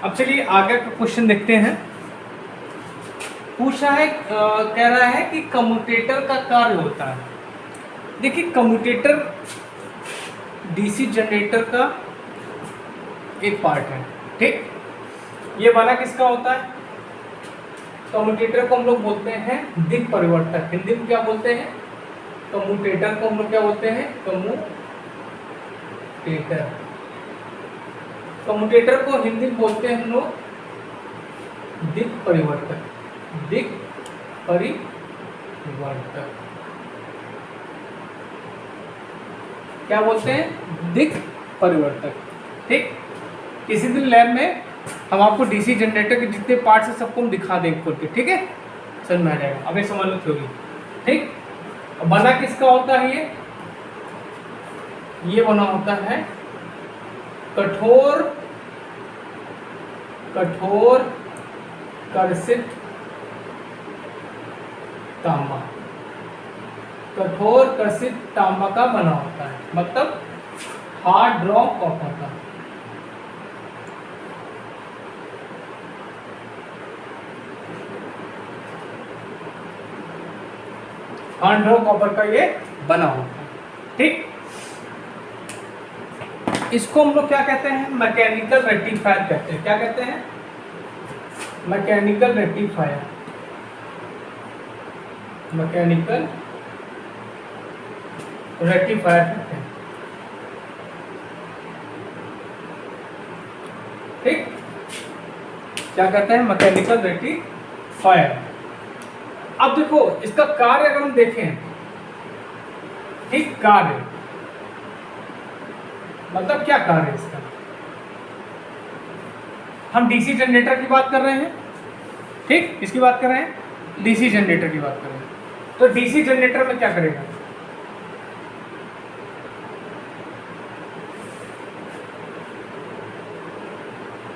अब चलिए आगे का क्वेश्चन देखते हैं। पूछा है कह रहा है कि कम्यूटेटर का कार्य होता है। देखिए कम्यूटेटर डीसी जनरेटर का एक पार्ट है, ठीक। ये वाला किसका होता है? कम्यूटेटर को हम लोग बोलते हैं दिक् परिवर्तक। हिंदी में क्या बोलते हैं? कम्यूटेटर को हम लोग क्या बोलते हैं? कम्यूटेटर। कम्यूटेटर को हिंदी में बोलते हैं हम लोग दिक् परिवर्तक। दिक् परिवर्तक क्या बोलते हैं? दिक् परिवर्तक, ठीक। किसी दिन लैब में हम आपको डीसी जनरेटर के जितने पार्ट्स हैं सबको हम दिखा देंगे खोल के, ठीक है, समझ में आ जाएगा। अभी समझ लो थ्योरी, ठीक। बना किसका होता है? ये बना होता है कठोर कर्षित तांबा। कठोर कर्षित तांबा का बना होता है, मतलब हार्ड रॉक कॉपर का। हार्ड रॉक कॉपर का ये बना होता है, ठीक। इसको हम लोग क्या कहते हैं? मैकेनिकल रेक्टिफायर कहते हैं। क्या कहते हैं? Mechanical rectifier. मैकेनिकल रेक्टिफायर कहते हैं, ठीक। क्या कहते हैं? Mechanical rectifier. अब देखो इसका कार्य अगर हम देखें, ठीक, कार्य मतलब क्या कार्य है इसका? हम डीसी जनरेटर की बात कर रहे हैं, ठीक। किसकी बात कर रहे हैं? डीसी जनरेटर की बात कर रहे हैं। तो डीसी जनरेटर में क्या करेगा?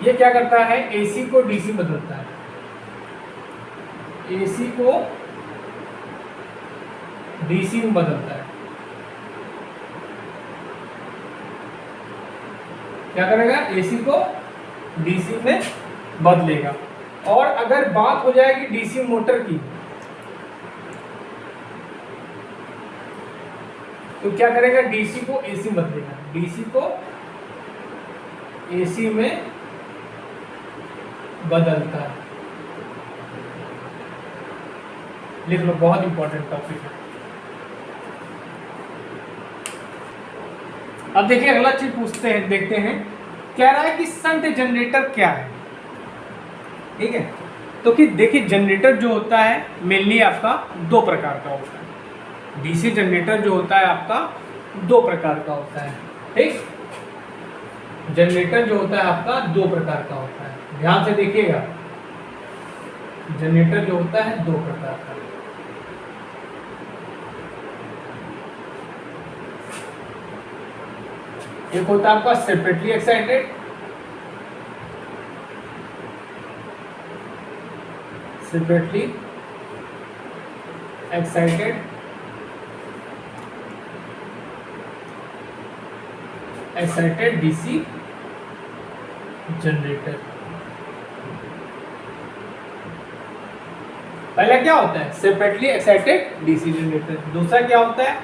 ये क्या करता है? एसी को डीसी बदलता है। एसी को डीसी में बदलता है। क्या करेगा? एसी को डीसी में बदलेगा। और अगर बात हो जाएगी डीसी मोटर की, तो क्या करेगा? डीसी को एसी में बदलेगा। डीसी को एसी में बदलता है। लिख लो, बहुत इंपॉर्टेंट टॉपिक है। अब देखिए अगला चीज पूछते हैं, देखते हैं। कह रहा है कि शंट जनरेटर क्या है, ठीक है। तो कि देखिए जनरेटर जो होता है मेनली आपका दो प्रकार का होता है। डीसी जनरेटर जो होता है आपका दो प्रकार का होता है, ठीक। जनरेटर जो होता है आपका दो प्रकार का होता है, ध्यान से देखिएगा। जनरेटर जो होता है दो प्रकार का। एक होता है आपका separately excited, excited DC generator. पहला क्या होता है? Separately excited DC generator. दूसरा क्या होता है?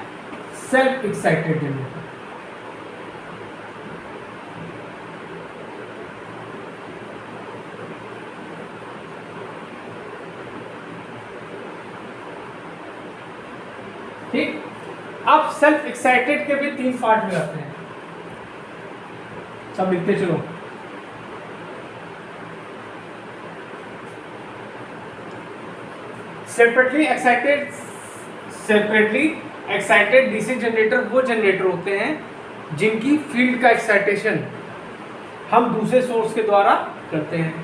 Self excited generator. ठीक। अब सेल्फ एक्साइटेड के भी तीन पार्ट में आते हैं, सब लिखते चलो। सेपरेटली एक्साइटेड डीसी जनरेटर वो जनरेटर होते हैं जिनकी फील्ड का एक्साइटेशन हम दूसरे सोर्स के द्वारा करते हैं।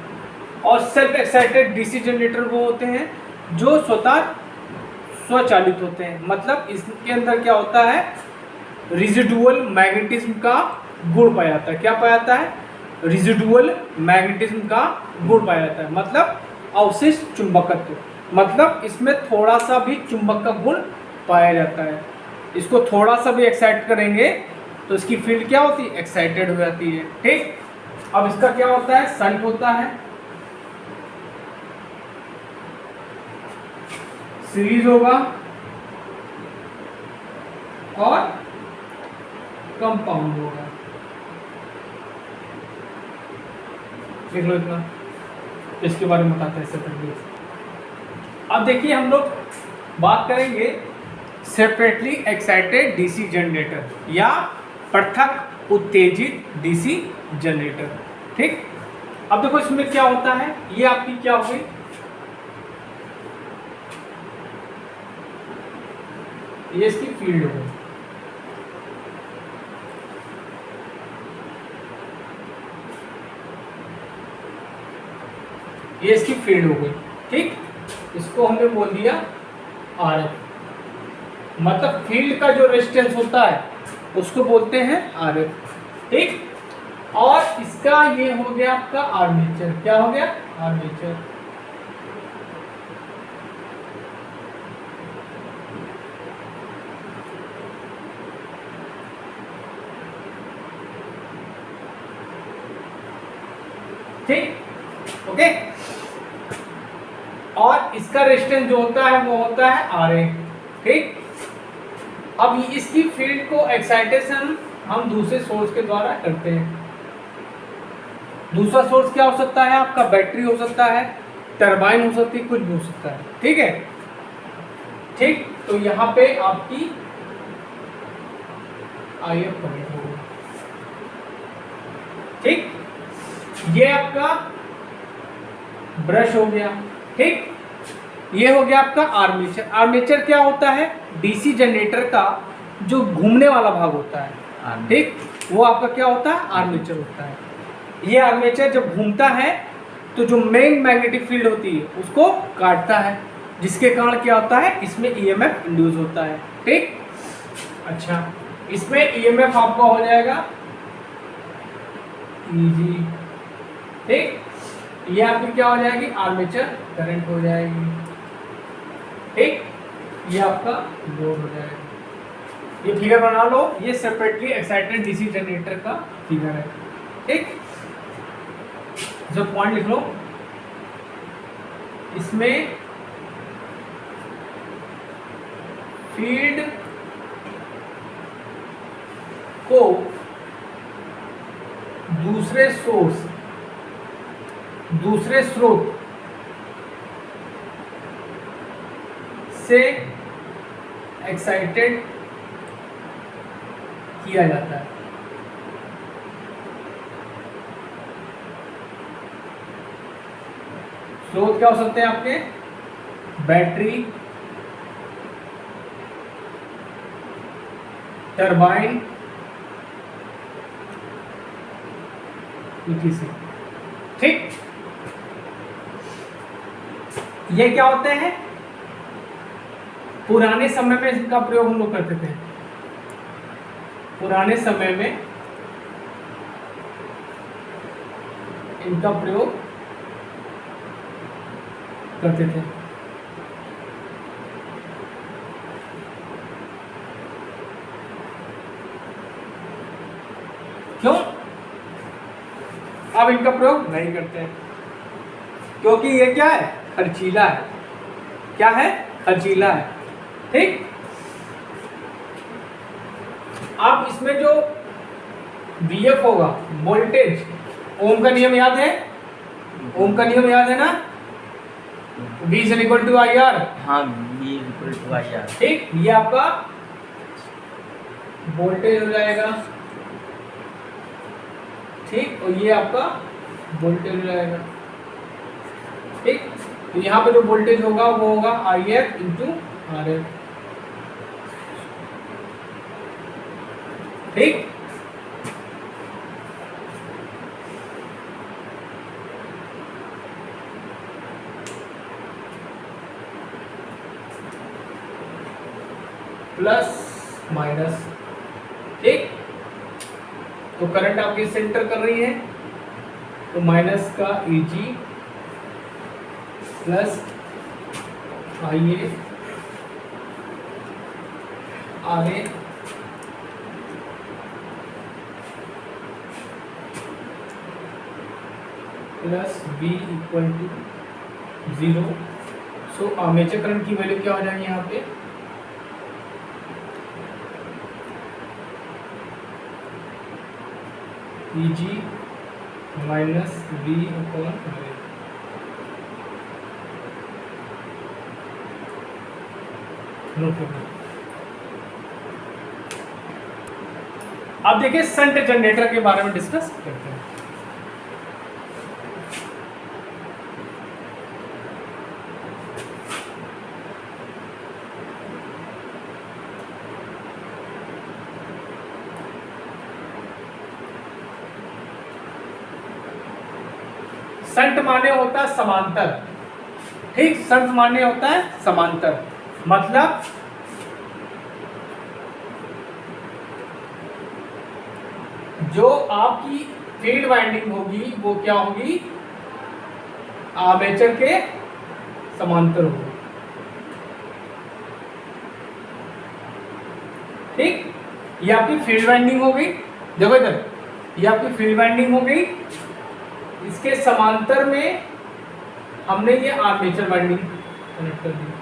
और सेल्फ एक्साइटेड डीसी जनरेटर वो होते हैं जो स्वचालित होते हैं। मतलब इसके अंदर क्या होता है? रेजिडुअल मैग्नेटिज्म का गुण पाया जाता है। क्या पाया जाता है? रेजिडुअल मैग्नेटिज्म का गुण पाया जाता है, मतलब अवशिष्ट चुंबकत्व। मतलब इसमें थोड़ा सा भी चुंबक का गुण पाया जाता है। इसको थोड़ा सा भी एक्साइट करेंगे तो इसकी फील्ड क्या होती है? एक्साइटेड हो जाती है, ठीक। अब इसका क्या होता है, शंट होता है, सीरीज होगा और कंपाउंड होगा। देख लो इतना, इसके बारे में बताते हैं सेपरेटली। अब देखिए हम लोग बात करेंगे सेपरेटली एक्साइटेड डीसी जनरेटर या पृथक उत्तेजित डीसी जनरेटर। ठीक, अब देखो इसमें क्या होता है, ये आपकी क्या हो गई, ये इसकी फील्ड हो गई। ये इसकी फील्ड हो गई। ठीक, इसको हमने बोल दिया आरएफ, मतलब फील्ड का जो रेजिस्टेंस होता है उसको बोलते हैं आरएफ। ठीक, और इसका ये हो गया आपका आर्मेचर। क्या हो गया, आर्मेचर। ठीक, ओके। और इसका रेजिस्टेंस जो होता है वो होता है आरए। ठीक, अब इसकी फील्ड को एक्साइटेशन हम दूसरे सोर्स के द्वारा करते हैं। दूसरा सोर्स क्या हो सकता है आपका, बैटरी हो सकता है, टरबाइन हो सकती है, कुछ भी हो सकता है। ठीक है, ठीक, तो यहाँ पे आपकी आईएफ कनेक्ट होगी। ठीक, ये आपका ब्रश हो गया। ठीक, ये हो गया आपका आर्मेचर। आर्मेचर क्या होता है, डीसी जनरेटर का जो घूमने वाला भाग होता है। ठीक, वो आपका क्या होता है, आर्मेचर होता है। ये आर्मेचर जब घूमता है तो जो मेन मैग्नेटिक फील्ड होती है उसको काटता है, जिसके कारण क्या होता है, इसमें ईएमएफ इंड्यूस होता है। ठीक, अच्छा, इसमें ईएमएफ आपका हो जाएगा ईजी। ठीक, ये आपकी क्या हो जाएगी, आर्मेचर करंट हो जाएगी। ठीक, ये आपका लोड हो जाएगा। ये फिगर बना लो, ये सेपरेटली एक्साइटेड डीसी जनरेटर का फिगर है। ठीक, जो पॉइंट लिख लो, इसमें फील्ड को दूसरे स्रोत से एक्साइटेड किया जाता है। स्रोत क्या हो सकते हैं आपके, बैटरी, टरबाइन, ईटीसी। ठीक, ये क्या होते हैं, पुराने समय में इनका प्रयोग हम लोग करते थे। पुराने समय में इनका प्रयोग करते थे। क्यों, अब इनका प्रयोग नहीं करते हैं क्योंकि ये क्या है, खर्चीला है। क्या है, खर्चीला है। ठीक, अब इसमें जो VF होगा, वोल्टेज, ओम का नियम याद है, ओम का नियम याद है ना, V is equal to I R. हाँ, V equal to I R. ठीक, ये आपका वोल्टेज हो जाएगा। ठीक, और ये आपका वोल्टेज हो जाएगा। ठीक, तो यहाँ पे जो वोल्टेज होगा वो होगा IF इंटू RF। ठीक, प्लस माइनस। ठीक, तो करंट आपकी सेंटर कर रही है, तो माइनस का EG plus IA RA plus V equal to 0। So armature current की वैल्यू क्या हो जाएगी यहाँ पे, Eg minus V upon RL। No problem. अब देखिए शंट जनरेटर के बारे में डिस्कस करते हैं। शंट माने होता है समांतर, ठीक, शंट माने होता है समांतर, मतलब जो आपकी फील्ड वाइंडिंग होगी वो क्या होगी, आर्मेचर के समांतर होगी, ठीक। ये आपकी फील्ड वाइंडिंग हो गई, देखो इधर, ये आपकी फील्ड वाइंडिंग हो गई, इसके समांतर में हमने ये आर्मेचर वाइंडिंग कनेक्ट कर दी।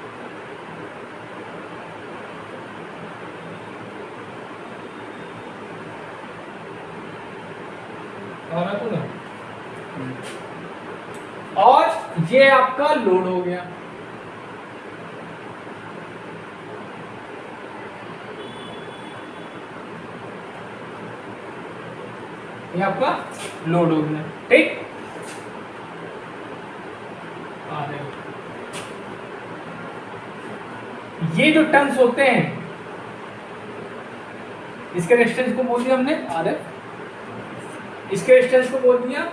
तो ना, और ये आपका लोड हो गया, ये आपका लोड हो गया, ठीक। ये जो टर्न्स होते हैं इसके रेजिस्टेंस को बोल दिया हमने RF, इसके रेजिस्टेंस को बोल दिया,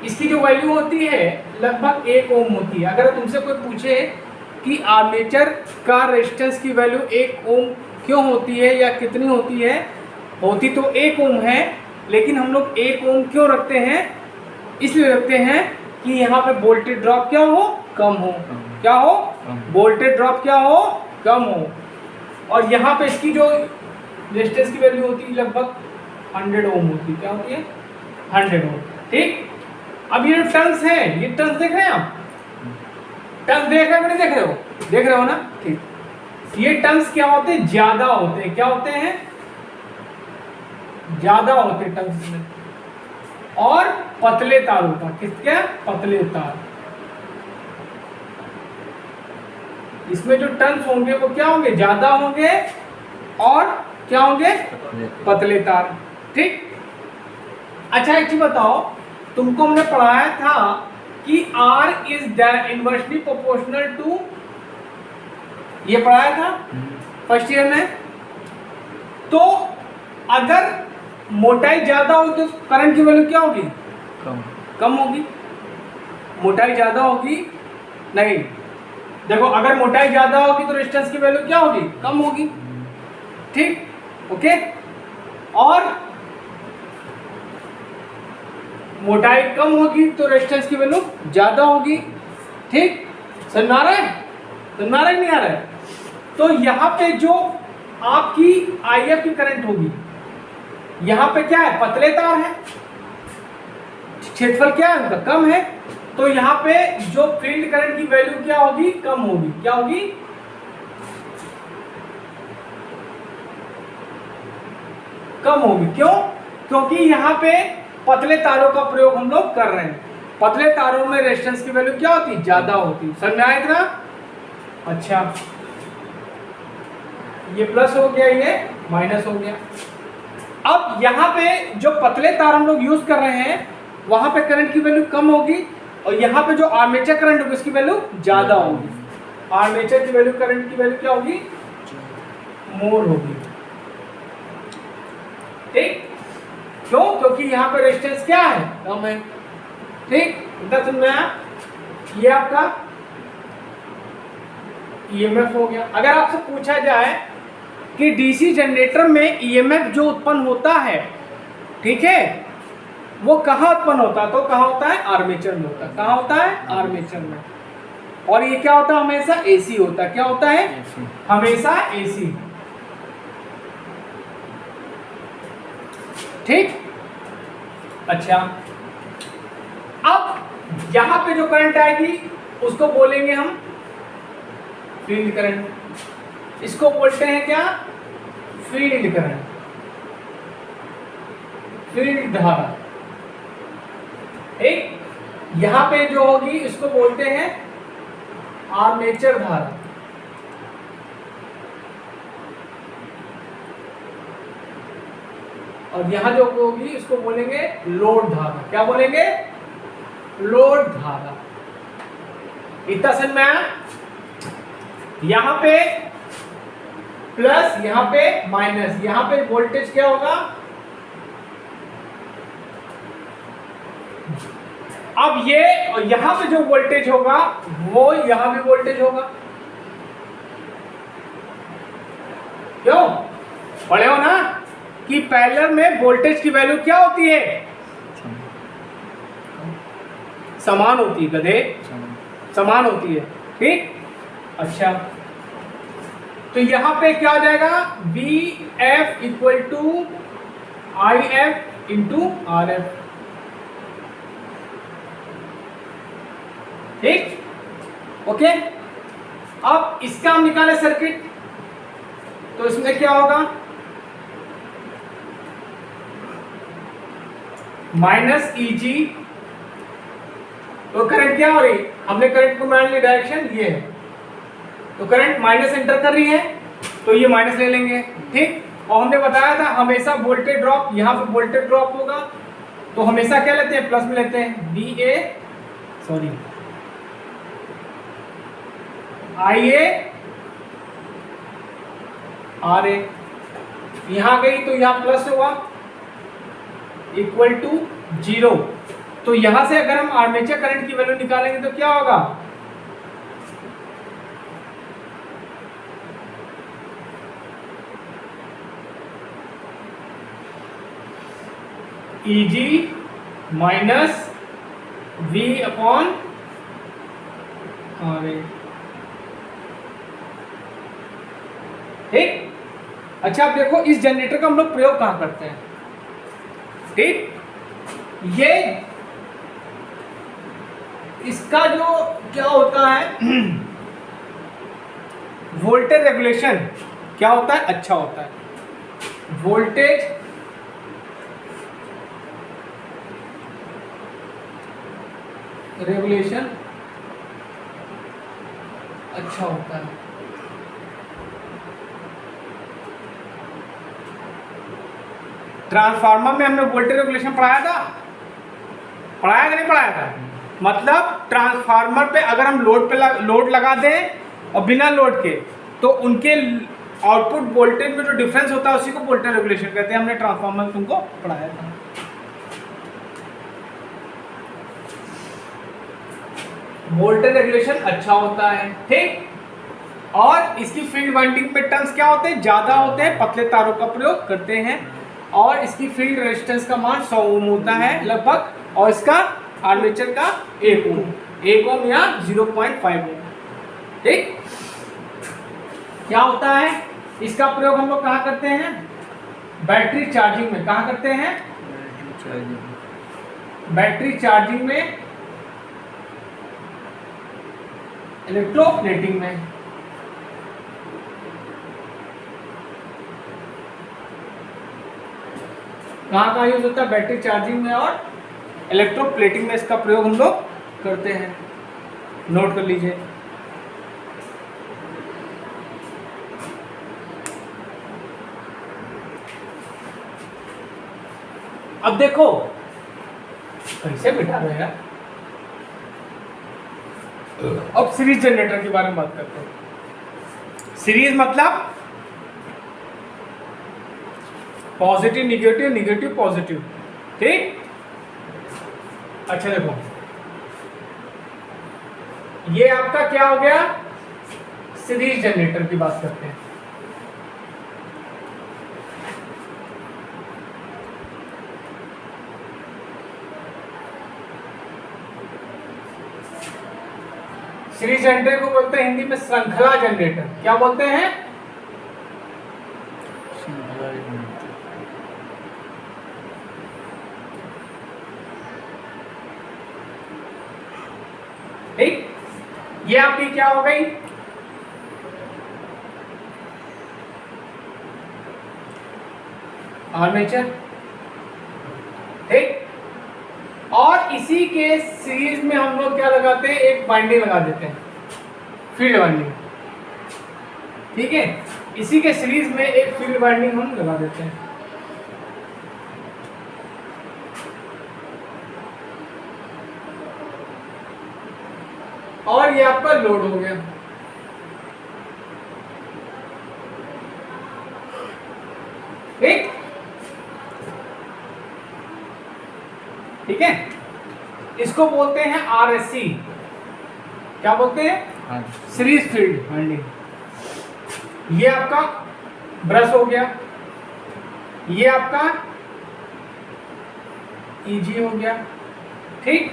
इसकी जो वैल्यू होती है लगभग 1 ओम होती है। अगर तुमसे कोई पूछे कि आर्मेचर का रेजिस्टेंस की वैल्यू 1 ओम क्यों होती है या कितनी होती है, होती तो 1 ओम है, लेकिन हम लोग 1 ओम क्यों रखते हैं, इसलिए रखते हैं कि यहाँ पे वोल्टेज ड्रॉप क्या हो, कम हो, क्या हो, वोल्टेज ड्रॉप क्या हो, कम हो। और यहाँ पे इसकी जो रेजिस्टेंस की वैल्यू होती है लगभग 100 ओम होती है, क्या होती है, 100 ओम, ठीक। अब ये जो टर्न्स है, ये टर्न्स देख रहे हैं आप, टर्न्स देख रहे हो नहीं देख रहे हो, देख रहे हो ना, ठीक। ये टर्न्स क्या होते हैं, ज्यादा होते हैं, क्या होते हैं, ज्यादा होते हैं टर्न्स में, और पतले तार होता है, किसके, पतले तार। इसमें जो टर्न्स होंगे वो क्या होंगे, ज्यादा होंगे, और क्या होंगे, पतले तार, ठीक। अच्छा एक चीज बताओ, तुमको हमने पढ़ाया था कि R is inversely proportional to, ये पढ़ाया था फर्स्ट ईयर में। तो अगर मोटाई ज्यादा हो तो करंट की वैल्यू क्या होगी, कम होगी। मोटाई ज्यादा होगी नहीं, देखो अगर मोटाई ज्यादा होगी तो रेजिस्टेंस की वैल्यू क्या होगी, कम होगी, ठीक, ओके। और मोटाई कम होगी तो रेजिस्टेंस की वैल्यू ज्यादा होगी, ठीक। समझ आ रहा है, समझ आ रहा है नहीं आ रहा है। तो यहाँ पे जो आपकी IF की करंट होगी, यहाँ पे क्या है, पतले तार है, क्षेत्रफल क्या है उनका, कम है, तो यहाँ पे जो फील्ड करंट की वैल्यू क्या होगी, कम होगी, क्या होगी, कम होगी। क्यों, क्योंकि यहाँ पे पतले तारों का प्रयोग हम लोग कर रहे हैं, पतले तारों में रेजिस्टेंस की वैल्यू क्या होती, ज्यादा होती। समझ में आया इतना, अच्छा ये प्लस हो गया, ये माइनस हो गया। अब यहाँ पे जो पतले तार हम लोग यूज कर रहे हैं वहां पे करंट की वैल्यू कम होगी, और यहाँ पे जो आर्मेचर करंट होगी उसकी वैल्यू ज्यादा होगी। आर्मेचर की वैल्यू करंट की वैल्यू क्या होगी, मोर होगी, ठीक। क्यों, क्योंकि यहाँ पे रेजिस्टेंस क्या है, कम है, ठीक। इतना समझ में आया। ये आपका EMF हो गया। अगर आपसे पूछा जाए कि डीसी जनरेटर में EMF जो उत्पन्न होता है, ठीक है, वो कहाँ उत्पन्न होता है, तो कहाँ होता है, आर्मेचर में होता है। कहाँ होता है, आर्मेचर में। और ये क्या होता है, हमेशा AC होता है। क्या होता है, हमेशा AC, ठीक। अच्छा, अब यहां पे जो करंट आएगी उसको बोलेंगे हम फील्ड करंट। इसको बोलते हैं क्या? फील्ड करंट, फील्ड धारा। एक यहां पे जो होगी इसको बोलते हैं आर्मेचर धारा। और यहां जो होगी इसको बोलेंगे लोड धारा। क्या बोलेंगे? लोड धारा। इतना समझ में आया? यहां पे प्लस, यहां पे माइनस, यहां पे वोल्टेज क्या होगा? अब ये और यहां पे जो वोल्टेज होगा वो यहां भी वोल्टेज होगा। क्यों? पढ़े हो ना कि पैरेलल में वोल्टेज की वैल्यू क्या होती है? समान होती है। गधे, समान होती है। ठीक। अच्छा, तो यहां पे क्या हो जाएगा? B F equal to I F into R F. ठीक। ओके, अब इसका हम निकाले सर्किट, तो इसमें क्या होगा? माइनस Eg, तो करंट क्या हो रही? हमने करंट को मान ली डायरेक्शन ये है, तो करंट माइनस एंटर कर रही है, तो ये माइनस ले लेंगे। ठीक। और हमने बताया था हमेशा वोल्टेज ड्रॉप, यहां पे वोल्टेज ड्रॉप होगा तो हमेशा क्या लेते हैं? प्लस में लेते हैं। IA RA, यहां गई तो यहां प्लस होगा इक्वल टू 0। तो यहां से अगर हम आर्मेचर करंट की वैल्यू निकालेंगे तो क्या होगा? Eg minus V upon RA। ठीक। अच्छा, अब देखो इस जनरेटर का हम लोग प्रयोग कहां करते हैं? ठीक। ये इसका जो क्या होता है वोल्टेज रेगुलेशन क्या होता है? अच्छा होता है। वोल्टेज रेगुलेशन अच्छा होता है। ट्रांसफार्मर में हमने वोल्टेज रेगुलेशन पढ़ाया था? पढ़ाया कि नहीं पढ़ाया था? मतलब ट्रांसफार्मर पे अगर हम लोड लगा दें और बिना लोड के, तो उनके आउटपुट वोल्टेज में जो डिफरेंस होता है उसी को वोल्टेज रेगुलेशन कहते हैं। हमने ट्रांसफार्मर तुमको पढ़ाया था। वोल्टेज रेगुलेशन अच्छा होता है। ठीक। और इसकी फील्ड वाइंडिंग पे टर्न्स क्या होते हैं? ज्यादा होते हैं, पतले तारों का प्रयोग करते हैं। और इसकी फील्ड रेजिस्टेंस का मान 100 ओम होता है लगभग, और इसका आर्मेचर का 1 ओम या 0.5 ओम। ठीक। क्या होता है? इसका प्रयोग हम लोग कहाँ करते हैं? बैटरी चार्जिंग में। कहाँ करते हैं? बैटरी चार्जिंग में, इलेक्ट्रोप्लेटिंग में। कहाँ यूज होता है? बैटरी चार्जिंग में और इलेक्ट्रोप्लेटिंग में इसका प्रयोग हम लोग करते हैं। नोट कर लीजिए। अब देखो कैसे बिठा रहे हैं। अब सीरीज जनरेटर के बारे में बात करते हैं। सीरीज मतलब पॉजिटिव निगेटिव, निगेटिव पॉजिटिव। ठीक। अच्छा देखो, ये आपका क्या हो गया? सीरीज जनरेटर की बात करते हैं। सीरीज जनरेटर को बोलते हैं हिंदी में श्रृंखला जनरेटर। क्या बोलते हैं? ये आपकी क्या हो गई, आर्मेचर, ठीक। और इसी के सीरीज में हम लोग क्या लगाते हैं, एक बाइंडिंग लगा देते हैं, फील्ड बाइंडिंग, ठीक है। इसी के सीरीज में एक फील्ड बाइंडिंग हम लगा देते हैं। और ये आपका लोड हो गया, ठीक, ठीक है। इसको बोलते हैं आरएससी, क्या बोलते हैं, सीरीज फील्ड बाइंडिंग। ये आपका ब्रश हो गया, ये आपका ईजी हो गया, ठीक,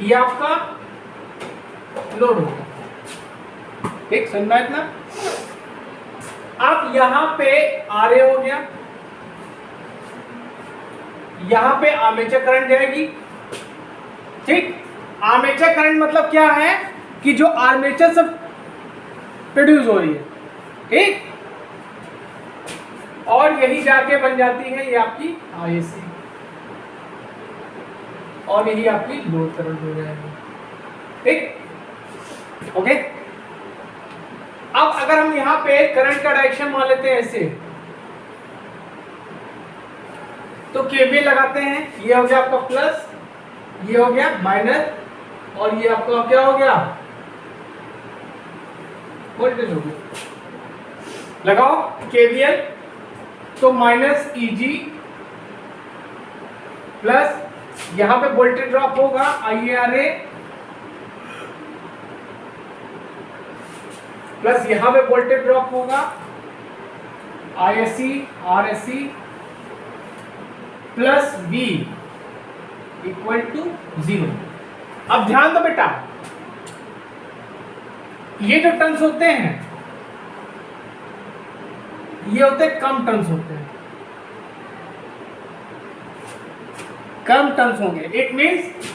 ये आपका लोड हो गया, ठीक, समझना इतना। अब यहां पे आरए हो गया, यहां पे आर्मेचर करंट जाएगी, ठीक। आर्मेचर करंट मतलब क्या है कि जो आर्मेचर से प्रोड्यूस हो रही है, ठीक, और यही जाके बन जाती है ये आपकी आईएससी, और यही आपकी लोड करंट हो जाएगी, ठीक, ओके। अब अगर हम यहां पे करंट का डायरेक्शन मान लेते हैं ऐसे, तो केवीएल लगाते हैं, ये हो गया आपका प्लस, ये हो गया माइनस, और ये आपका क्या हो गया, वोल्टेज हो गया। लगाओ केवीएल, तो माइनस ईजी प्लस यहां पे वोल्टेज ड्रॉप होगा आईआरए, प्लस यहां पे वोल्टेज ड्रॉप होगा ISC RSC, plus V equal to 0। अब ध्यान दो बेटा, ये जो टर्न्स होते हैं ये होते हैं कम टर्न्स होते हैं, कम टर्न्स होंगे। It means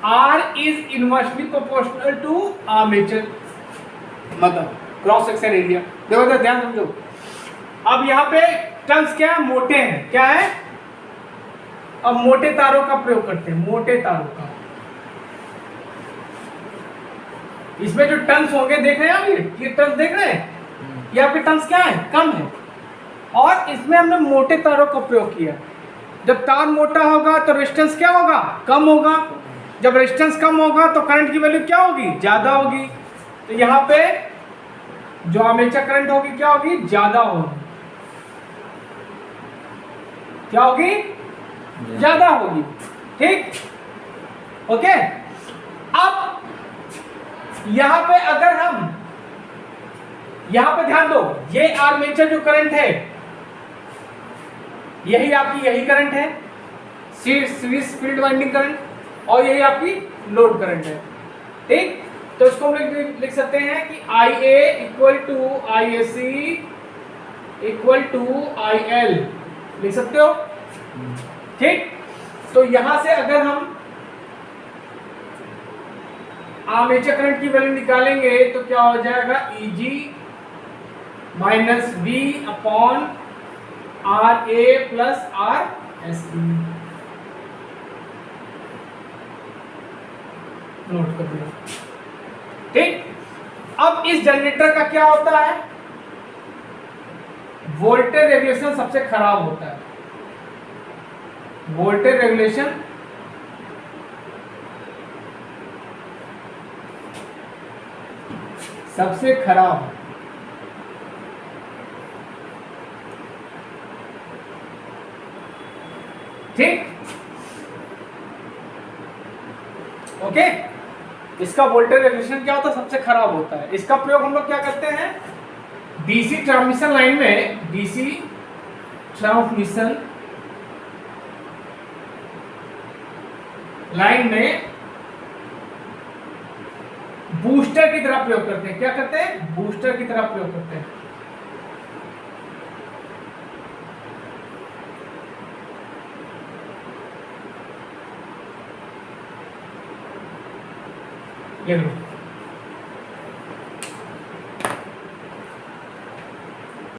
R is inversely proportional to armature, मतलब क्रॉस सेक्शन एरिया। देखो तो ध्यान समझो, अब यहां पे टर्न्स क्या है, मोटे हैं, क्या है, अब मोटे तारों का प्रयोग करते हैं, मोटे तारों का। इसमें जो टर्न्स होंगे देख रहे हैं आप, ये टर्न्स देख रहे हैं, ये आपके टर्न्स क्या है, कम है, और इसमें हमने मोटे तारों का प्रयोग किया। जब तार मोटा होगा तो रेजिस्टेंस क्या होगा, कम होगा। जब रेजिस्टेंस कम होगा तो करंट की वैल्यू क्या होगी, ज्यादा होगी। तो यहाँ पे जो आर्मेचर करंट होगी क्या होगी, ज्यादा होगी, क्या होगी, ज्यादा होगी, ठीक, ओके। अब यहां पे अगर हम, यहां पे ध्यान दो, ये आर्मेचर जो करंट है यही आपकी, यही करंट है सीरीज फील्ड वाइंडिंग करंट, और यही आपकी लोड करंट है, ठीक। तो इसको हम लिख सकते हैं कि IA equal to ISC equal to IL, लिख सकते हो, ठीक। तो यहां से अगर हम आर्मेचर करंट की वैल्यू निकालेंगे तो क्या हो जाएगा, EG minus V upon RA plus RSE, note कर लो, ठीक। अब इस जनरेटर का क्या होता है, वोल्टेज रेगुलेशन सबसे खराब होता है, वोल्टेज रेगुलेशन सबसे खराब, ठीक, ओके। इसका वोल्टेज रेगुलेशन क्या होता है, सबसे खराब होता है। इसका प्रयोग हम लोग क्या करते हैं, डीसी ट्रांसमिशन लाइन में, डीसी ट्रांसमिशन लाइन में बूस्टर की तरह प्रयोग करते हैं। क्या करते हैं, बूस्टर की तरह प्रयोग करते हैं। ले लो,